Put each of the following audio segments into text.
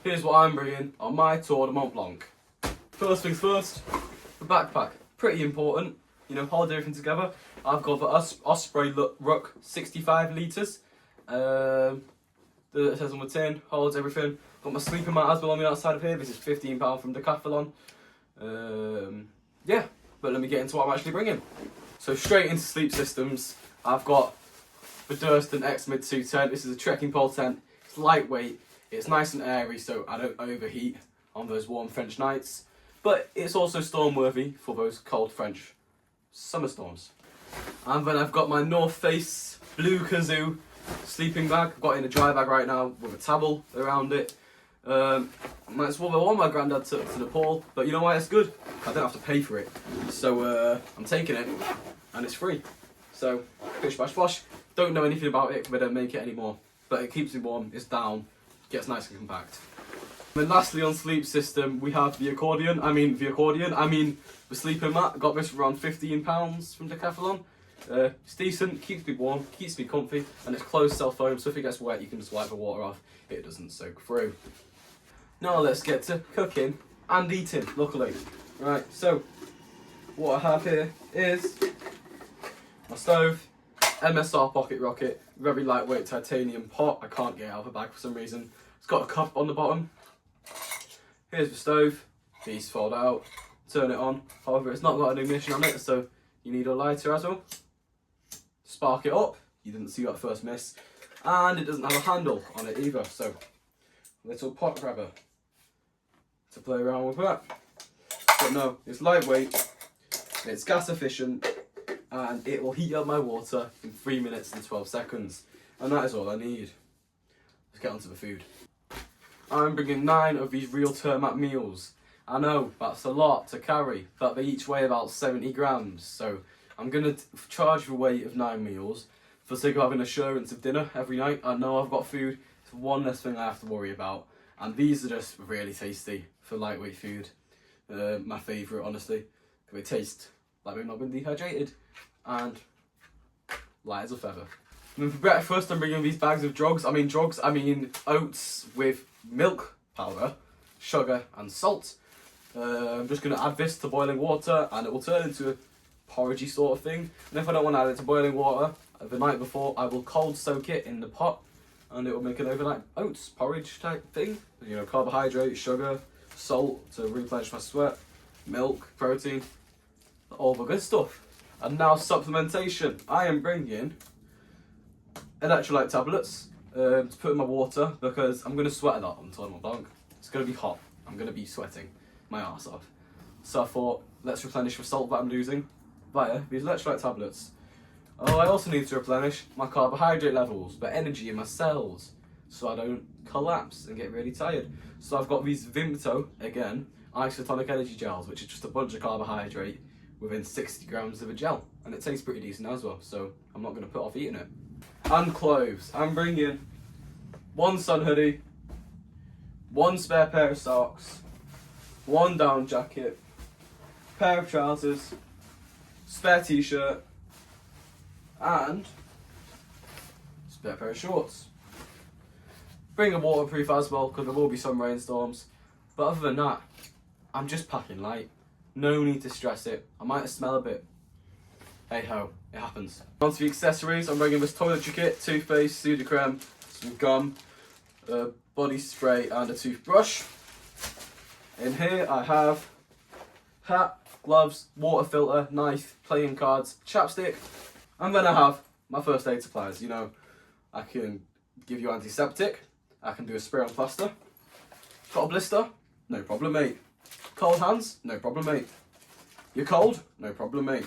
Here's what I'm bringing on my Tour de Mont Blanc. First things first, the backpack. Pretty important, you know, hold everything together. I've got the Osprey Ruck 65 litres. It says on the tin, holds everything. Got my sleeping mat as well on the outside of here. This is £15 from Decathlon. Yeah, but let me get into what I'm actually bringing. So straight into sleep systems, I've got the Durston X Mid 210. This is a trekking pole tent. It's lightweight, it's nice and airy so I don't overheat on those warm French nights. But it's also storm worthy for those cold French summer storms. And then I've got my North Face Blue Kazoo sleeping bag. I've got it in a dry bag right now with a towel around it. It's what I want my granddad to Nepal, but you know why it's good? I don't have to pay for it. So I'm taking it and it's free. So bish bash bosh. Don't know anything about it because I don't make it anymore. But it keeps me warm, it's down, gets nice and compact. And then lastly on sleep system we have the accordion. I mean the sleeping mat. Got this for around £15 from Decathlon. It's decent, keeps me warm, keeps me comfy, and it's closed cell foam, so if it gets wet you can just wipe the water off. It doesn't soak through. Now let's get to cooking and eating, luckily. Right, so what I have here is my stove, MSR Pocket Rocket, very lightweight titanium pot. I can't get it out of the bag for some reason. It's got a cup on the bottom. Here's the stove, these fold out, turn it on. However, it's not got an ignition on it, so you need a lighter as well. Spark it up, you didn't see that first miss. And it doesn't have a handle on it either, so little pot grabber to play around with that. But no, it's lightweight, it's gas efficient, and it will heat up my water in 3 minutes and 12 seconds. And that is all I need. Let's get on to the food. I'm bringing 9 of these real Termat meals. I know, that's a lot to carry, but they each weigh about 70 grams. So I'm going to charge the weight of 9 meals for the sake of having assurance of dinner every night. I know I've got food, it's one less thing I have to worry about. And these are just really tasty for lightweight food. My favourite, honestly. They taste like they've not been dehydrated and light as a feather. And then for breakfast I'm bringing these bags of drugs. I mean oats with milk powder, sugar and salt. I'm just going to add this to boiling water and it will turn into a porridgey sort of thing. And if I don't want to add it to boiling water, the night before I will cold soak it in the pot and it will make an overnight oats porridge type thing. You know, carbohydrate, sugar, salt to replenish my sweat, milk, protein, all the good stuff. And now supplementation. I am bringing electrolyte tablets to put in my water because I'm going to sweat a lot on Tour de Mont Blanc. It's going to be hot. I'm going to be sweating my arse off. So I thought, let's replenish the salt that I'm losing via these electrolyte tablets. Oh, I also need to replenish my carbohydrate levels, the energy in my cells, so I don't collapse and get really tired. So I've got these Vimto, again, isotonic energy gels, which is just a bunch of carbohydrate within 60 grams of a gel. And it tastes pretty decent as well, so I'm not going to put off eating it. And clothes. I'm bringing 1 sun hoodie, 1 spare pair of socks, 1 down jacket, pair of trousers, spare t-shirt, and spare pair of shorts. Bring a waterproof as well because there will be some rainstorms. But other than that, I'm just packing light. No need to stress it. I might smell a bit. Hey ho, it happens. On to the accessories. I'm bringing this toiletry kit, toothpaste, Sudocrem, some gum, a body spray and a toothbrush. In here I have hat, gloves, water filter, knife, playing cards, chapstick. And then I have my first aid supplies. You know, I can give you antiseptic. I can do a spray on plaster. Got a blister? No problem, mate. Cold hands? No problem, mate. You're cold? No problem, mate.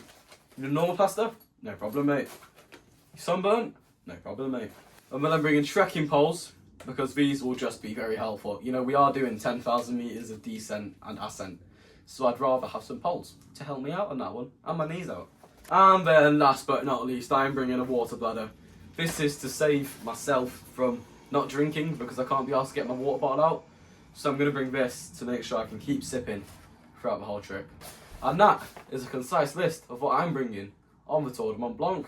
You need normal plaster? No problem, mate. You sunburnt? No problem, mate. And then I'm bringing trekking poles because these will just be very helpful. You know, we are doing 10,000 metres of descent and ascent. So I'd rather have some poles to help me out on that one and my knees out. And then last but not least, I'm bringing a water bladder. This is to save myself from not drinking because I can't be asked to get my water bottle out. So I'm going to bring this to make sure I can keep sipping throughout the whole trip. And that is a concise list of what I'm bringing on the Tour de Mont Blanc.